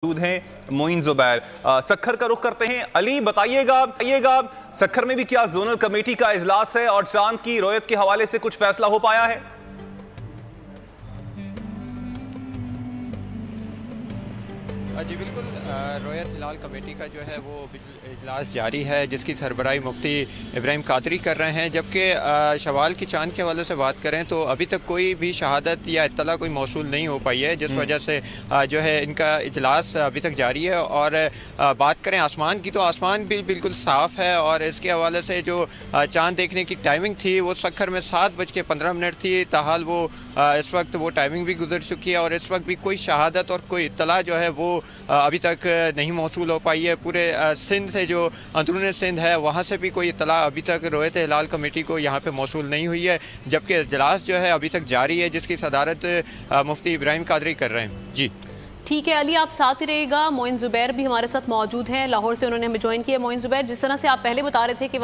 मौजूद हैं मोइन जुबैर। सखर का रुख करते हैं। अली बताइएगा सखर में भी क्या जोनल कमेटी का इजलास है और चांद की रोयत के हवाले से कुछ फैसला हो पाया है? जी बिल्कुल, रोयत हिलाल कमेटी का जो है वो इजलास जारी है, जिसकी सरबराही मुफ्ती इब्राहिम कादरी कर रहे हैं। जबकि शवाल की चांद के हवाले से बात करें तो अभी तक कोई भी शहादत या इत्तला कोई मौसूल नहीं हो पाई है, जिस वजह से जो है इनका इजलास अभी तक जारी है। और बात करें आसमान की तो आसमान भी बिल्कुल साफ़ है और इसके हवाले से जो चांद देखने की टाइमिंग थी वो सखर में 7:15 थी। ताहाल वो इस वक्त वो टाइमिंग भी गुजर चुकी है और इस वक्त भी कोई शहादत और कोई इत्तला जो है वो अभी तक नहीं मौसूल हो पाई है। पूरे सिंध से जो अंदरून सिंध है वहाँ से भी कोई इत्तला अभी तक रोयत हिलाल कमेटी को यहाँ पे मौसूल नहीं हुई है। जबकि इजलास जो है अभी तक जारी है, जिसकी सदारत मुफ्ती इब्राहिम कादरी कर रहे हैं। जी ठीक है अली, आप साथ ही रहेगा। मोइन जुबैर भी हमारे साथ मौजूद हैं, लाहौर से उन्होंने हमें ज्वाइन किया। मोइन जुबैर, जिस तरह से आप पहले बता रहे थे कि